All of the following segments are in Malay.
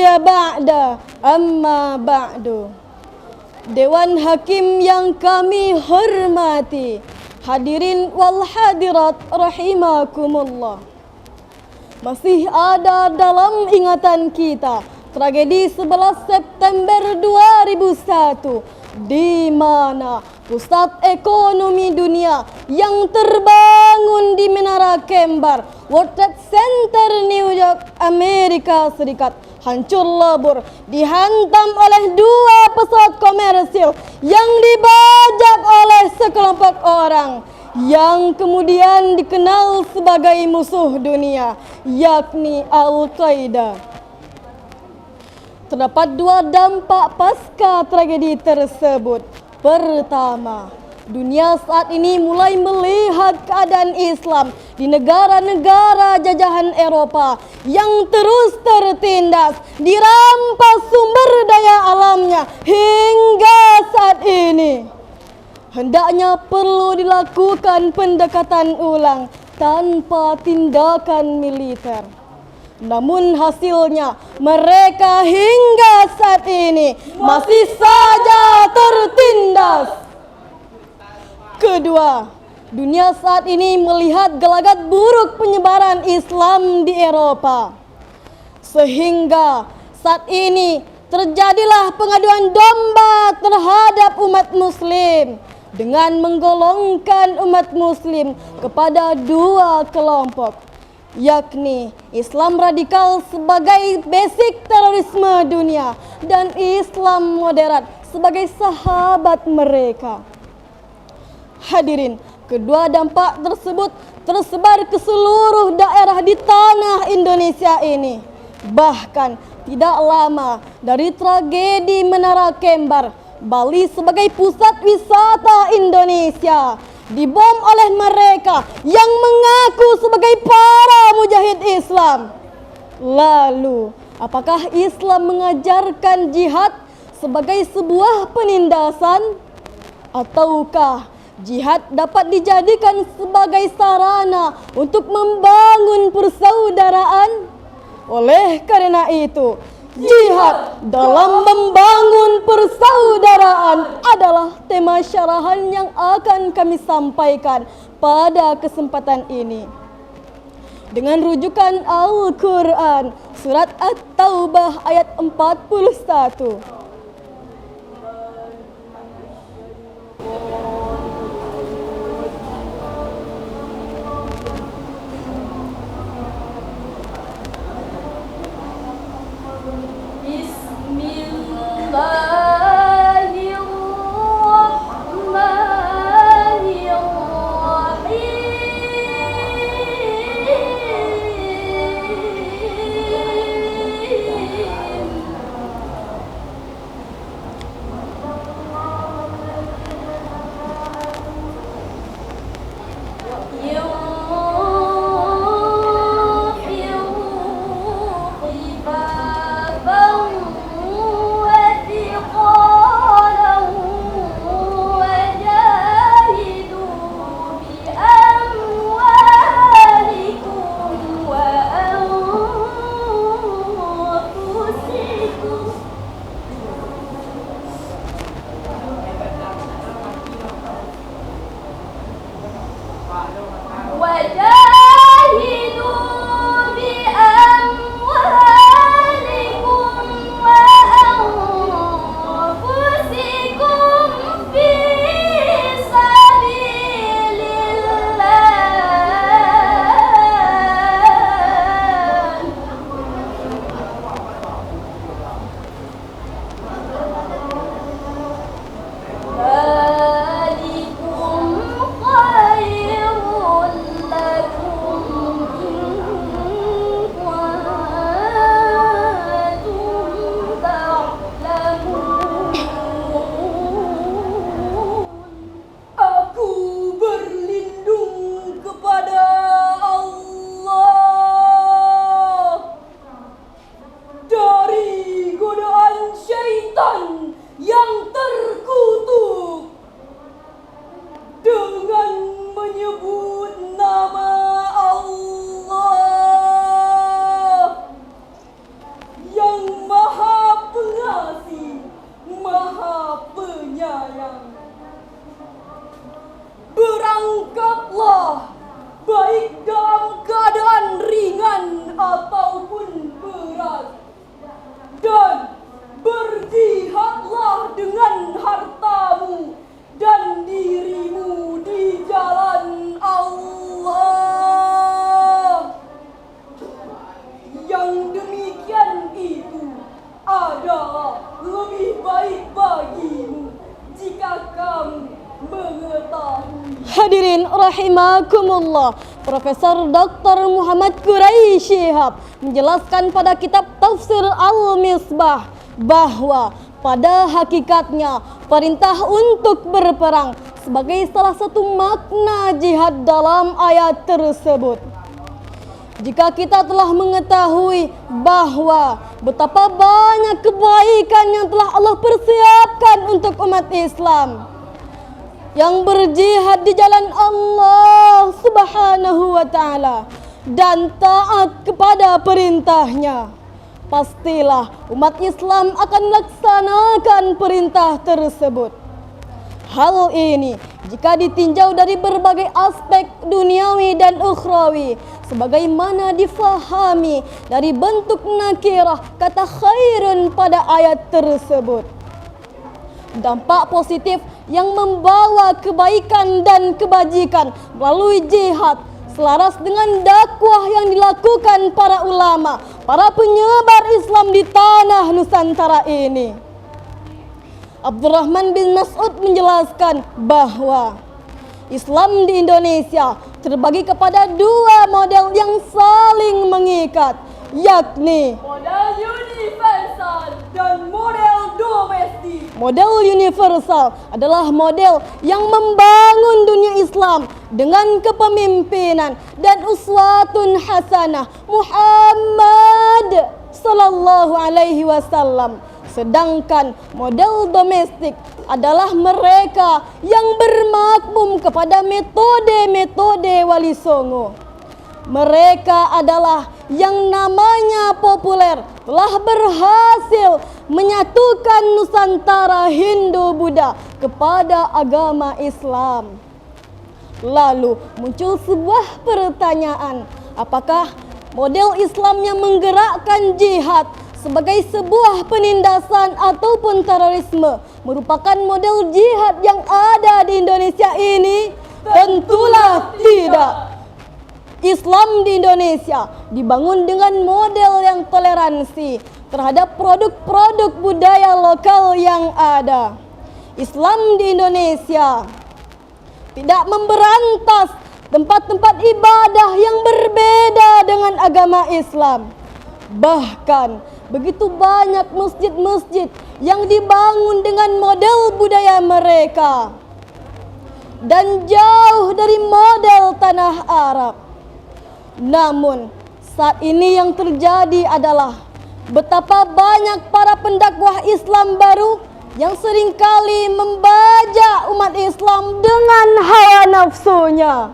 ya ba'da amma ba'du. Dewan Hakim yang kami hormati, hadirin wal hadirat rahimakumullah. Masih ada dalam ingatan kita tragedi 11 September 2001 di mana pusat ekonomi dunia yang terbangun di Menara Kembar, World Trade Center New York, Amerika Serikat hancur lebur dihantam oleh dua pesawat komersil yang dibajak oleh sekelompok orang yang kemudian dikenal sebagai musuh dunia, yakni Al-Qaeda. Terdapat dua dampak pasca tragedi tersebut. Pertama, dunia saat ini mulai melihat keadaan Islam di negara-negara jajahan Eropa yang terus tertindas, dirampas sumber daya alamnya hingga saat ini. Hendaknya perlu dilakukan pendekatan ulang tanpa tindakan militer. Namun hasilnya mereka hingga saat ini masih saja tertindas. Kedua, dunia saat ini melihat gelagat buruk penyebaran Islam di Eropa. Sehingga saat ini terjadilah pengaduan domba terhadap umat muslim dengan menggolongkan umat muslim kepada dua kelompok, yakni Islam radikal sebagai basic terorisme dunia dan Islam moderat sebagai sahabat mereka. Hadirin, kedua dampak tersebut tersebar ke seluruh daerah di tanah Indonesia ini. Bahkan tidak lama dari tragedi Menara Kembar, Bali sebagai pusat wisata Indonesia dibom oleh mereka yang mengaku sebagai para mujahid Islam. Lalu, apakah Islam mengajarkan jihad sebagai sebuah penindasan? Ataukah jihad dapat dijadikan sebagai sarana untuk membangun persaudaraan? Oleh karena itu, jihad dalam membangun persaudaraan adalah tema syarahan yang akan kami sampaikan pada kesempatan ini. Dengan rujukan Al-Quran, surat At-Taubah ayat 41. Berangkatlah, baik dalam keadaan ringan ataupun berat, dan berjihadlah dengan hartamu dan dirimu di jalan Allah. Yang demikian itu adalah lebih baik bagimu jika kamu mengetahui. Hadirin rahimakumullah, Profesor Dr. Muhammad Quraish Shihab menjelaskan pada kitab Tafsir Al-Misbah bahwa pada hakikatnya perintah untuk berperang sebagai salah satu makna jihad dalam ayat tersebut. Jika kita telah mengetahui bahwa betapa banyak kebaikan yang telah Allah persiapkan untuk umat Islam yang berjihad di jalan Allah Subhanahu wa ta'ala dan taat kepada perintahnya, pastilah umat Islam akan melaksanakan perintah tersebut. Hal ini jika ditinjau dari berbagai aspek duniawi dan ukhrawi, sebagaimana difahami dari bentuk nakirah kata khairun pada ayat tersebut. Dampak positif yang membawa kebaikan dan kebajikan melalui jihad selaras dengan dakwah yang dilakukan para ulama, para penyebar Islam di tanah Nusantara ini. Abdurrahman bin Mas'ud menjelaskan bahwa Islam di Indonesia terbagi kepada dua model yang saling mengikat, yakni model universal dan model domestik. Model universal adalah model yang membangun dunia Islam dengan kepemimpinan dan uswatun hasanah Muhammad sallallahu alaihi wasallam. Sedangkan model domestik adalah mereka yang bermakmum kepada metode-metode Wali Songo. Mereka adalah yang namanya populer telah berhasil menyatukan Nusantara Hindu-Buddha kepada agama Islam. Lalu muncul sebuah pertanyaan, apakah model Islam yang menggerakkan jihad sebagai sebuah penindasan ataupun terorisme merupakan model jihad yang ada di Indonesia ini? Tentulah tidak. Islam di Indonesia dibangun dengan model yang toleransi terhadap produk-produk budaya lokal yang ada. Islam di Indonesia tidak memberantas tempat-tempat ibadah yang berbeda dengan agama Islam. Bahkan begitu banyak masjid-masjid yang dibangun dengan model budaya mereka dan jauh dari model tanah Arab. Namun saat ini yang terjadi adalah betapa banyak para pendakwah Islam baru yang seringkali membajak umat Islam dengan hawa nafsunya.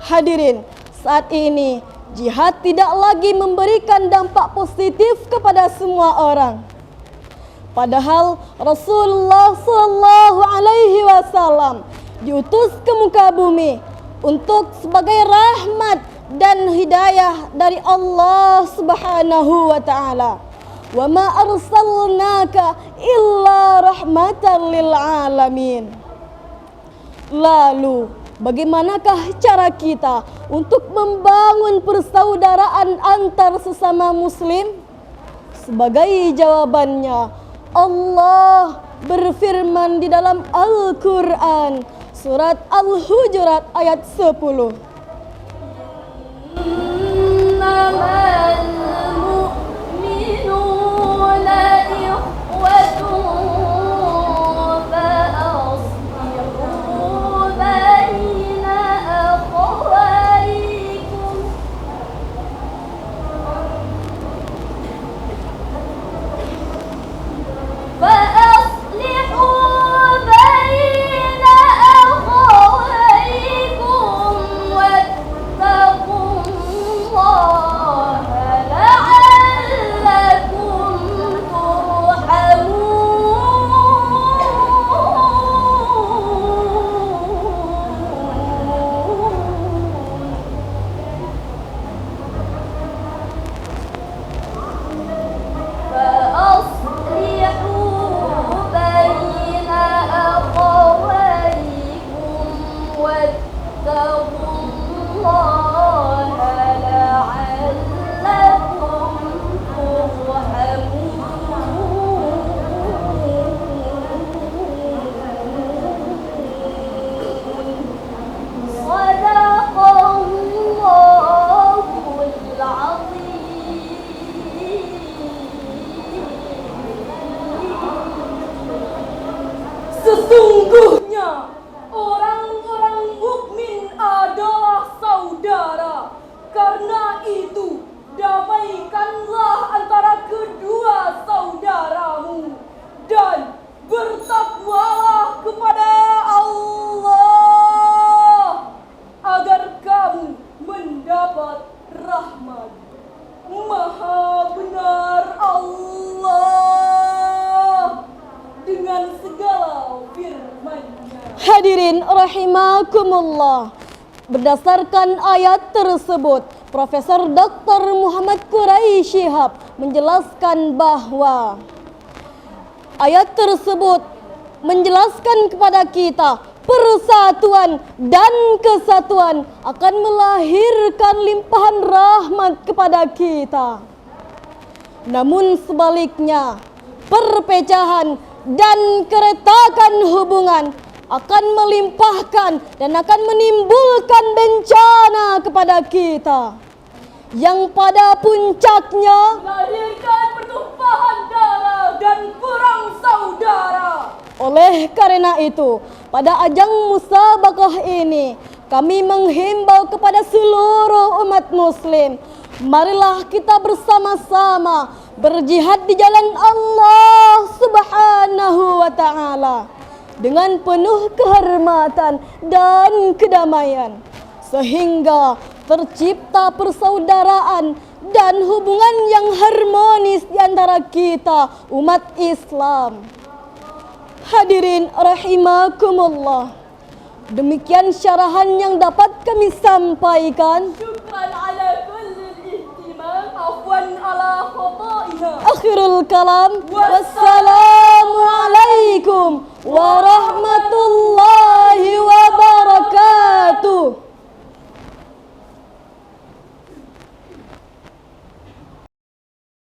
Hadirin, saat ini jihad tidak lagi memberikan dampak positif kepada semua orang. Padahal Rasulullah sallallahu alaihi wasallam diutus ke muka bumi untuk sebagai rahmat dan hidayah dari Allah Subhanahu wa taala. Wa ma arsalnaka illa rahmatan lil alamin. Lalu bagaimanakah cara kita untuk membangun persaudaraan antar sesama muslim? Sebagai jawabannya, Allah berfirman di dalam Al-Quran, surat Al-Hujurat ayat 10. Innamal mu'minuna ikhwatun fa'aslihu baina akhawaykum. واتقوا الله Sesungguhnya orang-orang mukmin adalah saudara. Karena itu, damaikanlah antara kedua saudaramu dan bertakwalah kepada Allah agar kamu mendapat rahmat. Maha benar Allah dengan segala firman-Nya. Hadirin rahimakumullah. Berdasarkan ayat tersebut, Profesor Dr. Muhammad Quraisy Shihab menjelaskan bahwa ayat tersebut menjelaskan kepada kita persatuan dan kesatuan akan melahirkan limpahan rahmat kepada kita. Namun sebaliknya, perpecahan dan keretakan hubungan akan melimpahkan dan akan menimbulkan bencana kepada kita, yang pada puncaknya melahirkan pertumpahan darah dan perang saudara. Oleh karena itu, pada ajang musabaqah ini kami menghimbau kepada seluruh umat muslim, marilah kita bersama-sama berjihad di jalan Allah Subhanahu wa ta'ala dengan penuh kehormatan dan kedamaian, sehingga tercipta persaudaraan dan hubungan yang harmonis di antara kita umat Islam. Hadirin rahimakumullah, demikian syarahan yang dapat kami sampaikan. Syukran ala kulli ihtimam, afwan ala khata'iha. Akhirul kalam, wassalamu alaikum warahmatullahi wabarakatuh.